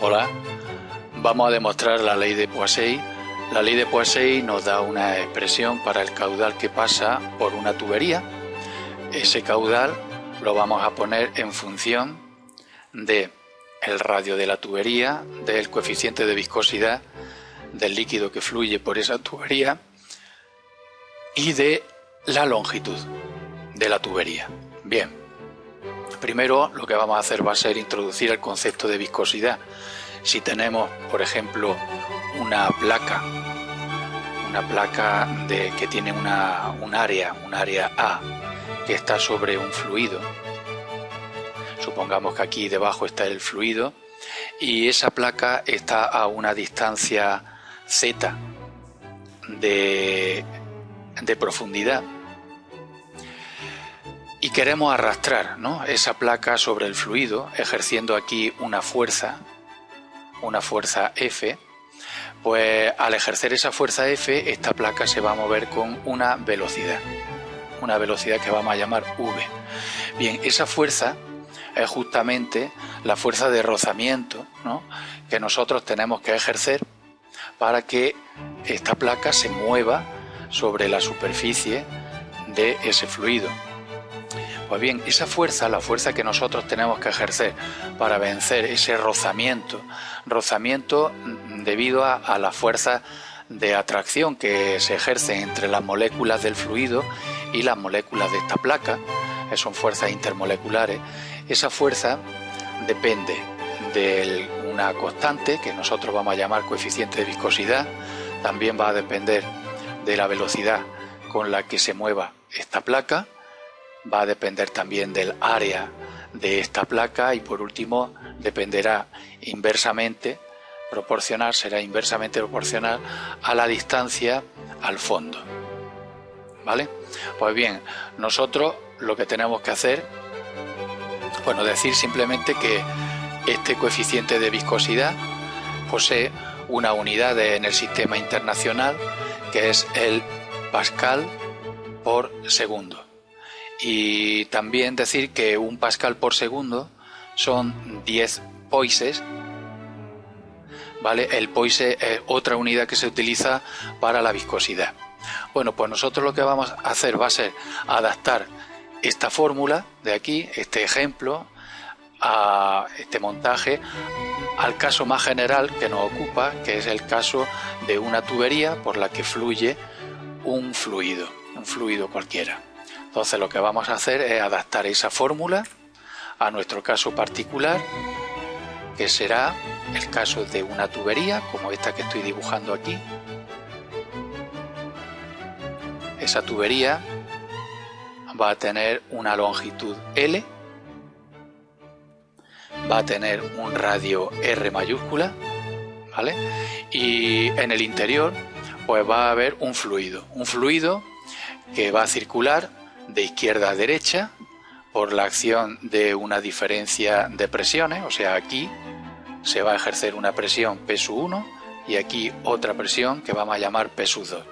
Hola, vamos a demostrar la ley de Poiseuille. La ley de Poiseuille nos da una expresión para el caudal que pasa por una tubería. Ese caudal lo vamos a poner en función de el radio de la tubería, del coeficiente de viscosidad del líquido que fluye por esa tubería y de la longitud de la tubería. Bien, primero lo que vamos a hacer va a ser introducir el concepto de viscosidad. Si tenemos, por ejemplo, una placa que tiene un área A, que está sobre un fluido. Supongamos que aquí debajo está el fluido y esa placa está a una distancia Z de profundidad y queremos arrastrar, ¿no?, esa placa sobre el fluido ejerciendo aquí una fuerza F. Pues al ejercer esa fuerza F, esta placa se va a mover con una velocidad que vamos a llamar V. Bien, esa fuerza es justamente la fuerza de rozamiento, ¿no?, que nosotros tenemos que ejercer para que esta placa se mueva sobre la superficie de ese fluido. Pues bien, esa fuerza, la fuerza que nosotros tenemos que ejercer para vencer ese rozamiento debido a la fuerza de atracción que se ejerce entre las moléculas del fluido y las moléculas de esta placa, que son fuerzas intermoleculares. Esa fuerza depende de una constante que nosotros vamos a llamar coeficiente de viscosidad. También va a depender de la velocidad con la que se mueva esta placa, va a depender también del área de esta placa y por último será inversamente proporcional a la distancia al fondo. ¿Vale? Pues bien, nosotros lo que tenemos que hacer, decir simplemente que este coeficiente de viscosidad posee una unidad en el sistema internacional que es el pascal por segundo. Y también decir que un pascal por segundo son 10 poises, ¿vale? El poise es otra unidad que se utiliza para la viscosidad. Bueno, pues nosotros lo que vamos a hacer va a ser adaptar esta fórmula de aquí, este ejemplo, a este montaje, al caso más general que nos ocupa, que es el caso de una tubería por la que fluye un fluido cualquiera. Entonces lo que vamos a hacer es adaptar esa fórmula a nuestro caso particular, que será el caso de una tubería como esta que estoy dibujando aquí. Esa tubería va a tener una longitud L, va a tener un radio R mayúscula, ¿vale? Y en el interior pues va a haber un fluido que va a circular de izquierda a derecha por la acción de una diferencia de presiones. O sea, aquí se va a ejercer una presión P1 y aquí otra presión que vamos a llamar P2.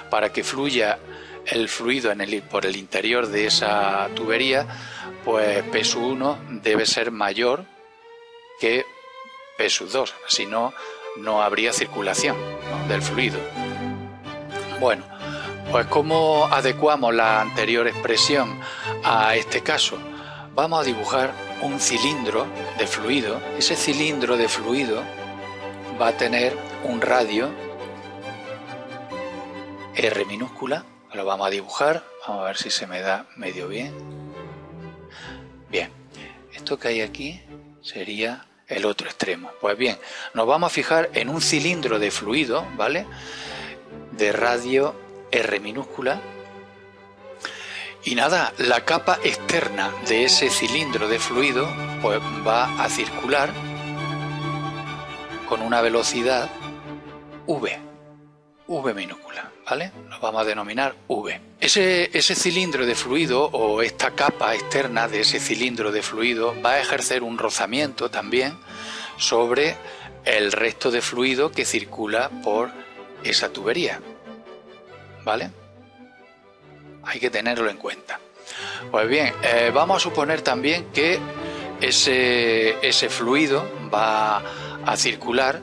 Para que fluya el fluido por el interior de esa tubería, pues P1 debe ser mayor que P2, si no, no habría circulación, ¿no?, del fluido. Bueno, pues ¿cómo adecuamos la anterior expresión a este caso? Vamos a dibujar un cilindro de fluido. Ese cilindro de fluido va a tener un radio R minúscula. Lo vamos a dibujar. Vamos a ver si se me da medio bien. Bien, esto que hay aquí sería el otro extremo. Pues bien, nos vamos a fijar en un cilindro de fluido, ¿vale?, de radio R minúscula. Y nada, la capa externa de ese cilindro de fluido pues va a circular con una velocidad V minúscula, ¿vale? Lo vamos a denominar V. Ese cilindro de fluido o esta capa externa de ese cilindro de fluido va a ejercer un rozamiento también sobre el resto de fluido que circula por esa tubería, ¿vale? Hay que tenerlo en cuenta. Pues bien, vamos a suponer también que ese fluido va a circular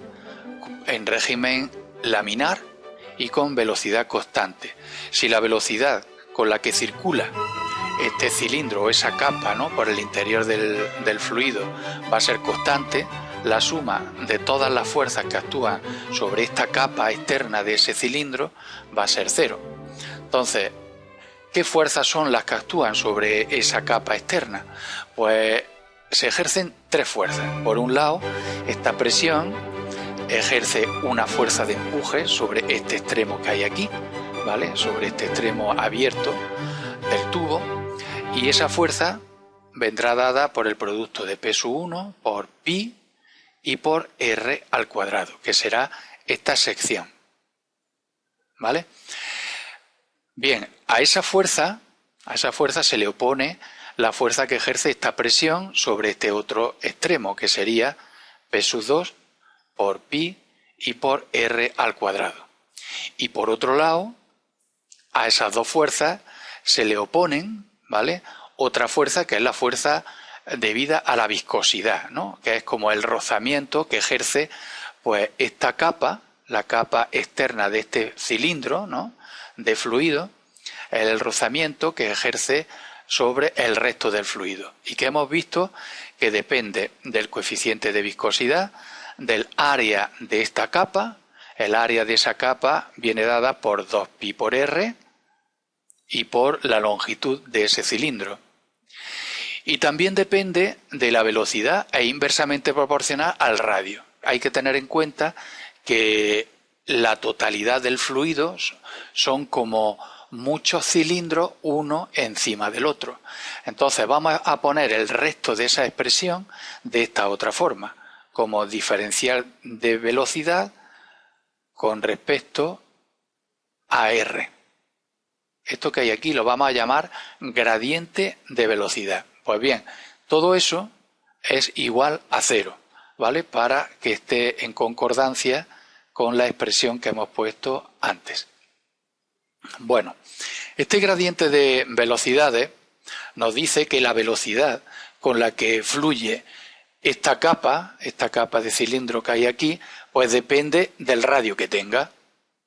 en régimen laminar y con velocidad constante. Si la velocidad con la que circula este cilindro o esa capa, ¿no?, por el interior del fluido va a ser constante, la suma de todas las fuerzas que actúan sobre esta capa externa de ese cilindro va a ser cero. Entonces, ¿qué fuerzas son las que actúan sobre esa capa externa? Pues se ejercen tres fuerzas. Por un lado, esta presión ejerce una fuerza de empuje sobre este extremo que hay aquí, ¿vale?, sobre este extremo abierto del tubo, y esa fuerza vendrá dada por el producto de P sub 1 por pi y por r al cuadrado, que será esta sección, ¿vale? Bien, a esa fuerza se le opone la fuerza que ejerce esta presión sobre este otro extremo, que sería P sub 2 por pi y por r al cuadrado. Y por otro lado, a esas dos fuerzas se le oponen, ¿vale?, otra fuerza, que es la fuerza debida a la viscosidad, ¿no?, que es como el rozamiento que ejerce pues esta capa, la capa externa de este cilindro, ¿no?, de fluido, el rozamiento que ejerce sobre el resto del fluido, y que hemos visto que depende del coeficiente de viscosidad, del área de esta capa. El área de esa capa viene dada por 2pi por r y por la longitud de ese cilindro. Y también depende de la velocidad e inversamente proporcional al radio. Hay que tener en cuenta que la totalidad del fluido son como muchos cilindros uno encima del otro. Entonces vamos a poner el resto de esa expresión de esta otra forma, como diferencial de velocidad con respecto a r. Esto que hay aquí lo vamos a llamar gradiente de velocidad. Pues bien, todo eso es igual a cero, ¿vale?, para que esté en concordancia con la expresión que hemos puesto antes. Bueno, este gradiente de velocidades nos dice que la velocidad con la que fluye esta capa de cilindro que hay aquí, pues depende del radio que tenga.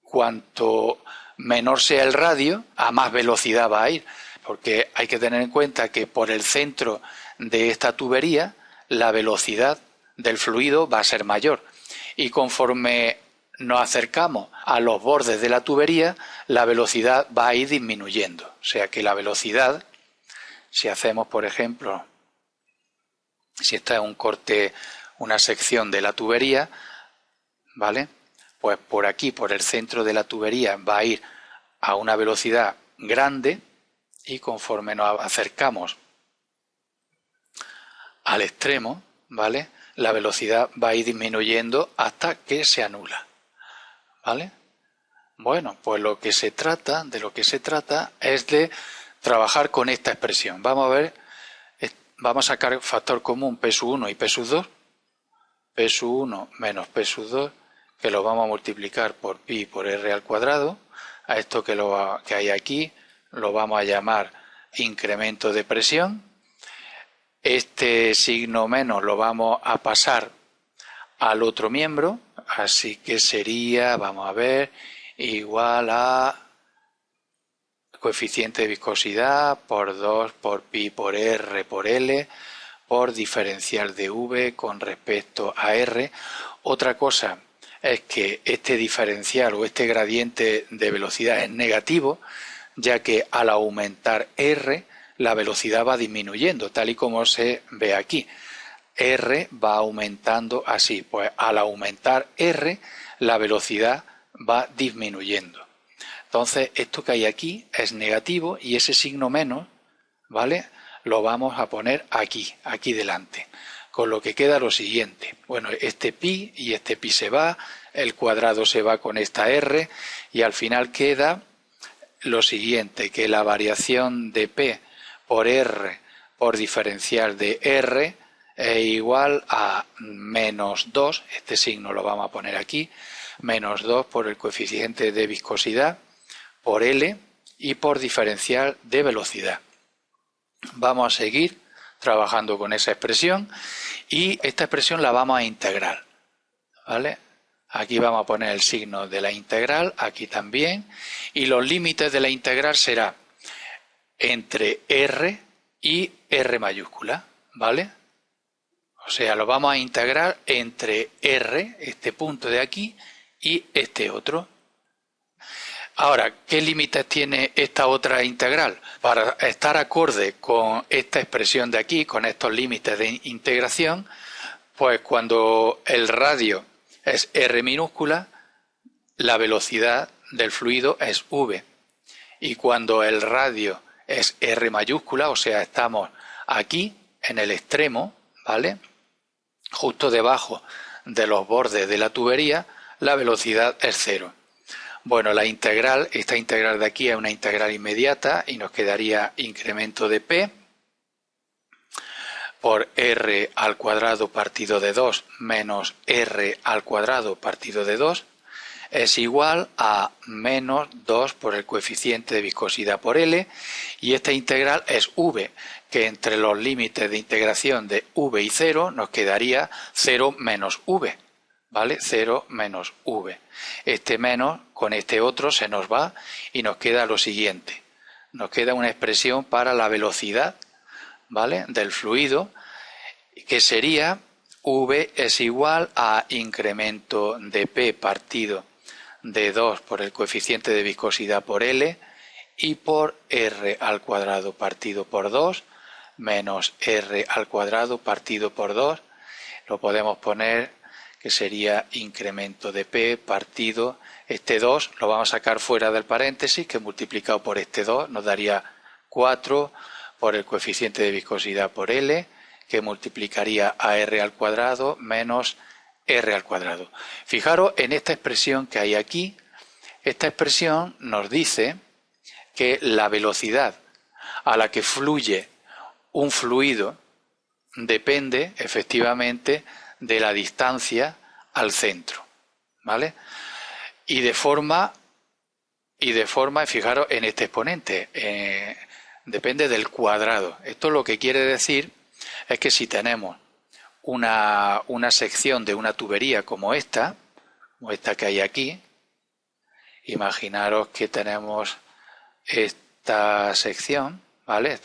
Cuanto menor sea el radio, a más velocidad va a ir, porque hay que tener en cuenta que por el centro de esta tubería la velocidad del fluido va a ser mayor, y conforme nos acercamos a los bordes de la tubería, la velocidad va a ir disminuyendo. O sea que la velocidad, si hacemos, por ejemplo, si esta es un corte, una sección de la tubería, ¿vale?, pues por aquí, por el centro de la tubería, va a ir a una velocidad grande, y conforme nos acercamos al extremo, ¿vale?, la velocidad va a ir disminuyendo hasta que se anula, ¿vale? Bueno, pues de lo que se trata es de trabajar con esta expresión. Vamos a ver, vamos a sacar factor común P sub 1 y P sub 2, P sub 1 menos P sub 2, que lo vamos a multiplicar por pi por r al cuadrado. A esto que hay aquí lo vamos a llamar incremento de presión. Este signo menos lo vamos a pasar al otro miembro, así que sería, vamos a ver, igual a coeficiente de viscosidad por 2 por pi por r por l por diferencial de v con respecto a r. Otra cosa es que este diferencial o este gradiente de velocidad es negativo, ya que al aumentar r la velocidad va disminuyendo, tal y como se ve aquí. R va aumentando así, pues al aumentar r la velocidad va disminuyendo. Entonces esto que hay aquí es negativo, y ese signo menos, ¿vale?, lo vamos a poner aquí delante, con lo que queda lo siguiente. Bueno, este pi y este pi se va, el cuadrado se va con esta r, y al final queda lo siguiente, que la variación de p por r por diferencial de r es igual a menos 2, este signo lo vamos a poner aquí, menos 2 por el coeficiente de viscosidad por L y por diferencial de velocidad. Vamos a seguir trabajando con esa expresión, y esta expresión la vamos a integrar, ¿vale? Aquí vamos a poner el signo de la integral, aquí también, y los límites de la integral será entre R y R mayúscula, ¿vale? O sea, lo vamos a integrar entre R, este punto de aquí, y este otro. Ahora, ¿qué límites tiene esta otra integral? Para estar acorde con esta expresión de aquí, con estos límites de integración, pues cuando el radio es R minúscula, la velocidad del fluido es V. Y cuando el radio es R mayúscula, o sea, estamos aquí en el extremo, ¿vale? Justo debajo de los bordes de la tubería, la velocidad es cero. Bueno, la integral, esta integral de aquí es una integral inmediata y nos quedaría incremento de P por R al cuadrado partido de 2 menos R al cuadrado partido de 2 es igual a menos 2 por el coeficiente de viscosidad por L, y esta integral es V, que entre los límites de integración de V y 0 nos quedaría 0 menos V, ¿vale? 0 menos V. Este menos con este otro se nos va y nos queda lo siguiente. Nos queda una expresión para la velocidad, ¿vale?, del fluido, que sería V es igual a incremento de P partido de 2 por el coeficiente de viscosidad por L y por R al cuadrado partido por 2 menos R al cuadrado partido por 2. Lo podemos poner que sería incremento de P partido, este 2 lo vamos a sacar fuera del paréntesis, que multiplicado por este 2 nos daría 4 por el coeficiente de viscosidad por L, que multiplicaría a R al cuadrado menos R al cuadrado. Fijaros en esta expresión que hay aquí. Esta expresión nos dice que la velocidad a la que fluye un fluido depende efectivamente de la distancia al centro, ¿vale? Y de forma, fijaros en este exponente, depende del cuadrado. Esto lo que quiere decir es que si tenemos una sección de una tubería como esta que hay aquí, imaginaros que tenemos esta sección, ¿vale?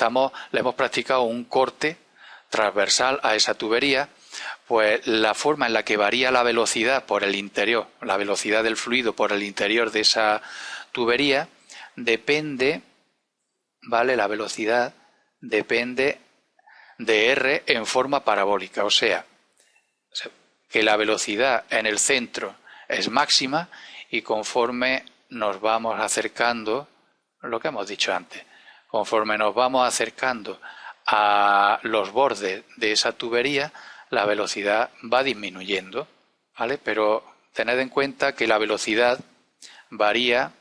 Le hemos practicado un corte transversal a esa tubería, pues la forma en la que varía la velocidad por el interior, la velocidad del fluido por el interior de esa tubería, depende, ¿vale? La velocidad depende de R en forma parabólica, o sea, que la velocidad en el centro es máxima y conforme nos vamos acercando, lo que hemos dicho antes, conforme nos vamos acercando a los bordes de esa tubería, la velocidad va disminuyendo, ¿vale? Pero tened en cuenta que la velocidad varía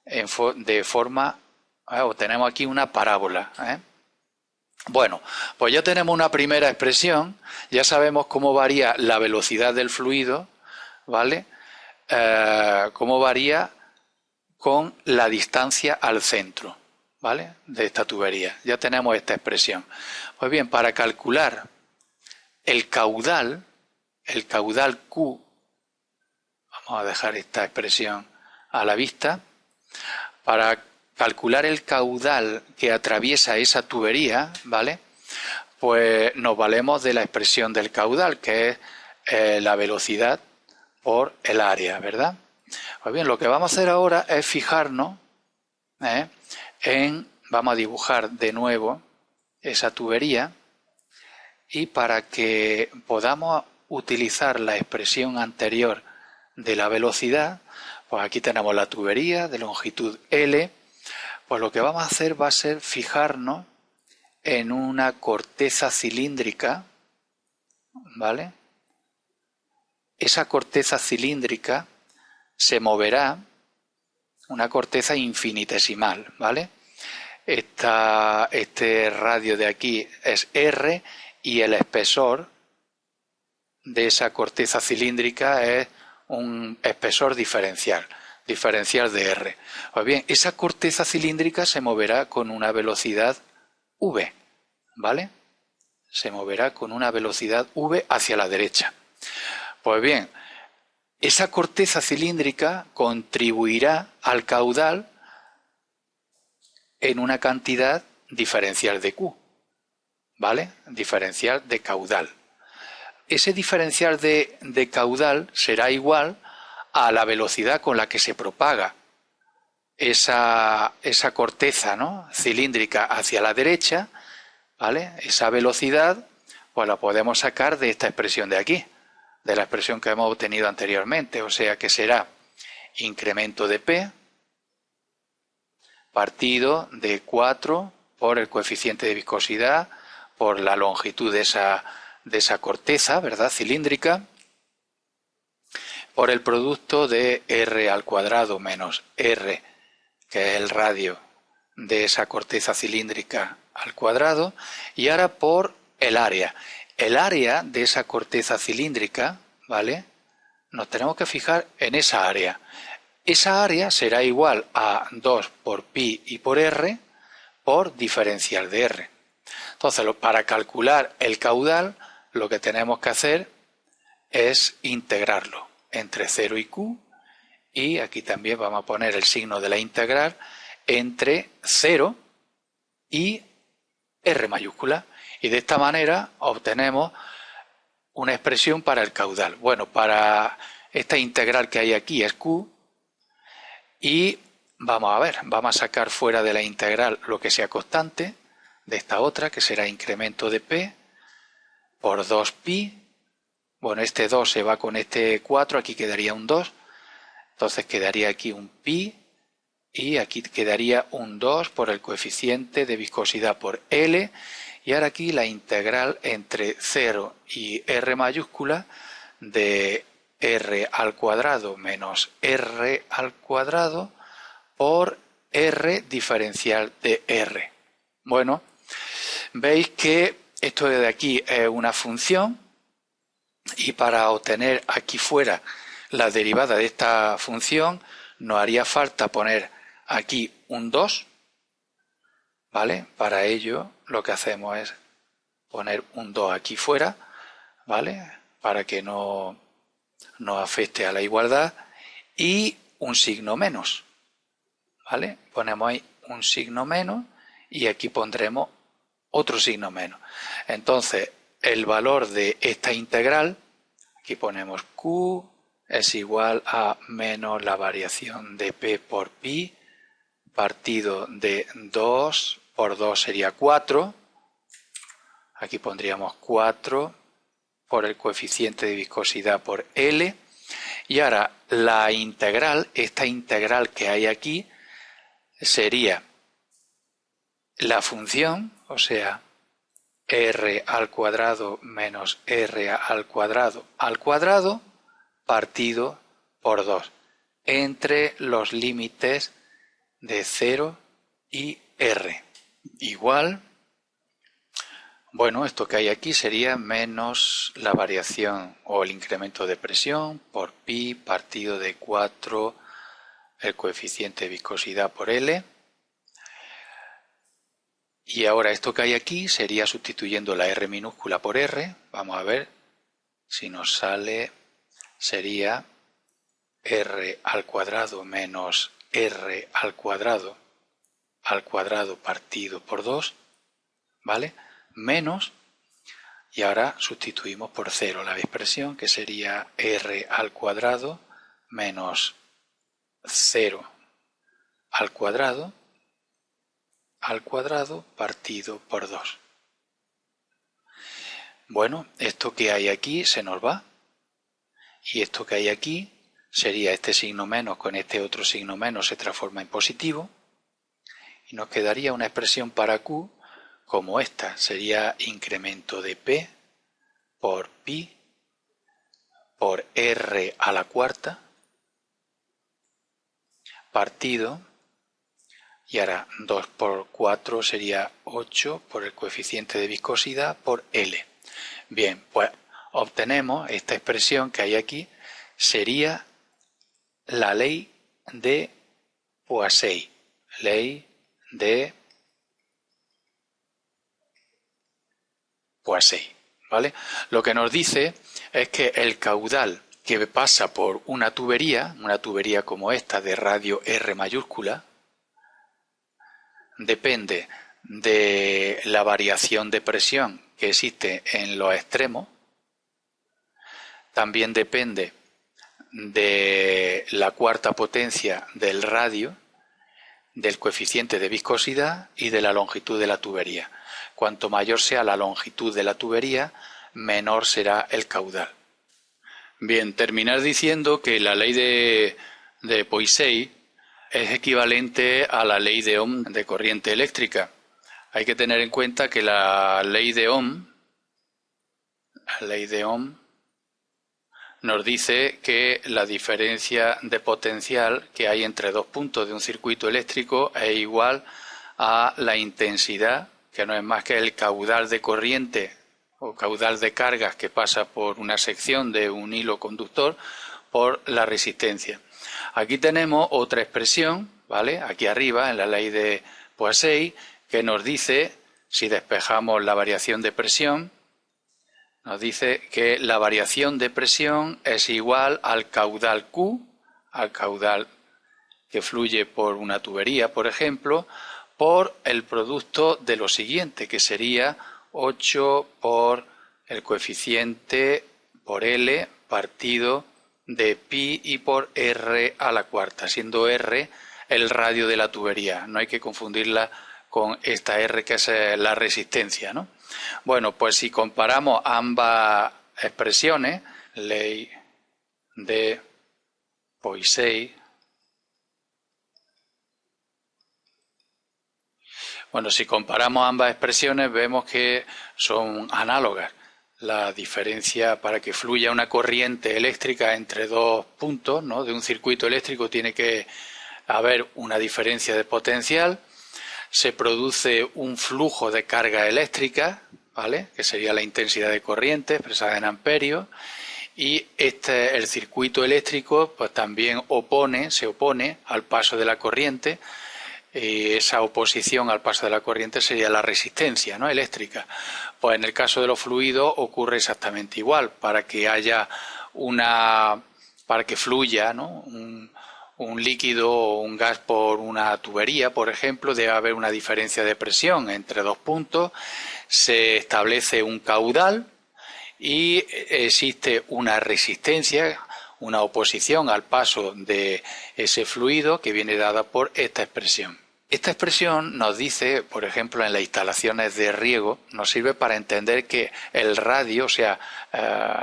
de forma, tenemos aquí una parábola, ¿eh? Bueno, pues ya tenemos una primera expresión, ya sabemos cómo varía la velocidad del fluido, ¿vale? Cómo varía con la distancia al centro, ¿vale?, de esta tubería. Ya tenemos esta expresión. Pues bien, para calcular el caudal Q, vamos a dejar esta expresión a la vista, para calcular el caudal que atraviesa esa tubería, ¿vale?, pues nos valemos de la expresión del caudal, que es la velocidad por el área, ¿verdad? Pues bien, lo que vamos a hacer ahora es fijarnos vamos a dibujar de nuevo esa tubería, y para que podamos utilizar la expresión anterior de la velocidad, pues aquí tenemos la tubería de longitud L. Pues lo que vamos a hacer va a ser fijarnos en una corteza cilíndrica, ¿vale? Esa corteza cilíndrica se moverá, una corteza infinitesimal, ¿vale? Este radio de aquí es R y el espesor de esa corteza cilíndrica es un espesor diferencial de R. Pues bien, esa corteza cilíndrica se moverá con una velocidad V, ¿vale? Se moverá con una velocidad V hacia la derecha. Pues bien, esa corteza cilíndrica contribuirá al caudal en una cantidad diferencial de Q, ¿vale? Diferencial de caudal. Ese diferencial de caudal será igual a la velocidad con la que se propaga esa corteza, ¿no?, cilíndrica hacia la derecha, ¿vale? Esa velocidad pues la podemos sacar de esta expresión de aquí, de la expresión que hemos obtenido anteriormente, o sea que será incremento de P partido de 4 por el coeficiente de viscosidad por la longitud de esa corteza, ¿verdad?, cilíndrica, por el producto de R al cuadrado menos R, que es el radio de esa corteza cilíndrica al cuadrado, y ahora por el área. El área de esa corteza cilíndrica, ¿vale?, nos tenemos que fijar en esa área. Esa área será igual a 2 por pi y por R por diferencial de R. Entonces, para calcular el caudal, lo que tenemos que hacer es integrarlo entre 0 y Q, y aquí también vamos a poner el signo de la integral entre 0 y R mayúscula, y de esta manera obtenemos una expresión para el caudal. Bueno, para esta integral que hay aquí es Q, y vamos a ver, vamos a sacar fuera de la integral lo que sea constante de esta otra, que será incremento de P por 2pi. Bueno, este 2 se va con este 4, aquí quedaría un 2, entonces quedaría aquí un pi, y aquí quedaría un 2 por el coeficiente de viscosidad por L, y ahora aquí la integral entre 0 y R mayúscula de R al cuadrado menos R al cuadrado por R diferencial de R. Bueno, veis que esto de aquí es una función, y para obtener aquí fuera la derivada de esta función nos haría falta poner aquí un 2, ¿vale? Para ello lo que hacemos es poner un 2 aquí fuera, ¿vale?, para que no afecte a la igualdad, y un signo menos, ¿vale? Ponemos ahí un signo menos y aquí pondremos otro signo menos. Entonces, el valor de esta integral, aquí ponemos Q, es igual a menos la variación de P por pi partido de 2 por 2 sería 4. Aquí pondríamos 4 por el coeficiente de viscosidad por L. Y ahora la integral, esta integral que hay aquí, sería la función, o sea, R al cuadrado menos R al cuadrado partido por 2 entre los límites de 0 y R. Igual, bueno, esto que hay aquí sería menos la variación o el incremento de presión por pi partido de 4 el coeficiente de viscosidad por L. Y ahora esto que hay aquí sería sustituyendo la R minúscula por R. Vamos a ver si nos sale, sería R al cuadrado menos R al cuadrado partido por 2, ¿vale? Menos, y ahora sustituimos por 0 la expresión, que sería R al cuadrado menos 0 al cuadrado partido por 2. Bueno, esto que hay aquí se nos va, y esto que hay aquí sería este signo menos con este otro signo menos se transforma en positivo, y nos quedaría una expresión para Q como esta, sería incremento de P por pi por R a la cuarta partido, y ahora 2 por 4 sería 8 por el coeficiente de viscosidad por L. Bien, pues obtenemos esta expresión que hay aquí, sería la ley de Poiseuille, ley de Poiseuille, ¿vale? Lo que nos dice es que el caudal que pasa por una tubería como esta de radio R mayúscula, depende de la variación de presión que existe en los extremos, también depende de la cuarta potencia del radio, del coeficiente de viscosidad y de la longitud de la tubería. Cuanto mayor sea la longitud de la tubería, menor será el caudal. Bien, terminar diciendo que la ley de Poiseuille es equivalente a la ley de Ohm de corriente eléctrica. Hay que tener en cuenta que la ley de Ohm nos dice que la diferencia de potencial que hay entre dos puntos de un circuito eléctrico es igual a la intensidad, que no es más que el caudal de corriente o caudal de cargas que pasa por una sección de un hilo conductor, por la resistencia. Aquí tenemos otra expresión, ¿vale? Aquí arriba, en la ley de Poiseuille, que nos dice, si despejamos la variación de presión, nos dice que la variación de presión es igual al caudal Q, al caudal que fluye por una tubería, por ejemplo, por el producto de lo siguiente, que sería 8 por el coeficiente por L partido de pi y por R a la cuarta, siendo R el radio de la tubería. No hay que confundirla con esta R que es la resistencia, ¿no? Bueno, pues si comparamos ambas expresiones, ley de Poiseuille, bueno, si comparamos ambas expresiones vemos que son análogas. La diferencia para que fluya una corriente eléctrica entre dos puntos, ¿no?, de un circuito eléctrico tiene que haber una diferencia de potencial. Se produce un flujo de carga eléctrica, ¿vale?, que sería la intensidad de corriente expresada en amperios, y el circuito eléctrico pues también se opone al paso de la corriente, y esa oposición al paso de la corriente sería la resistencia, ¿no?, eléctrica. Pues en el caso de los fluidos ocurre exactamente igual. Para que fluya, ¿no?, un líquido o un gas por una tubería, por ejemplo, debe haber una diferencia de presión entre dos puntos, se establece un caudal y existe una resistencia, una oposición al paso de ese fluido que viene dada por esta expresión. Esta expresión nos dice, por ejemplo, en las instalaciones de riego, nos sirve para entender que el radio, o sea,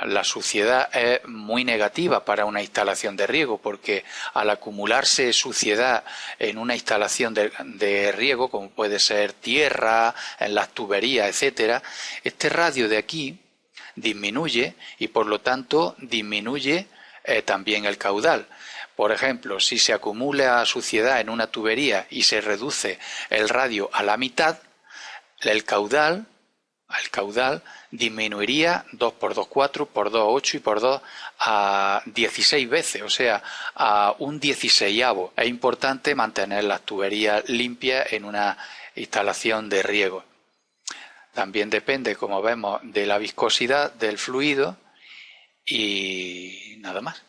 la suciedad es muy negativa para una instalación de riego, porque al acumularse suciedad en una instalación de riego, como puede ser tierra, en las tuberías, etcétera, este radio de aquí disminuye y por lo tanto disminuye también el caudal. Por ejemplo, si se acumula suciedad en una tubería y se reduce el radio a la mitad, el caudal disminuiría 2 por 2, 4, por 2, 8 y por 2 a 16 veces, o sea, a un 16avo. Es importante mantener las tuberías limpias en una instalación de riego. También depende, como vemos, de la viscosidad del fluido y nada más.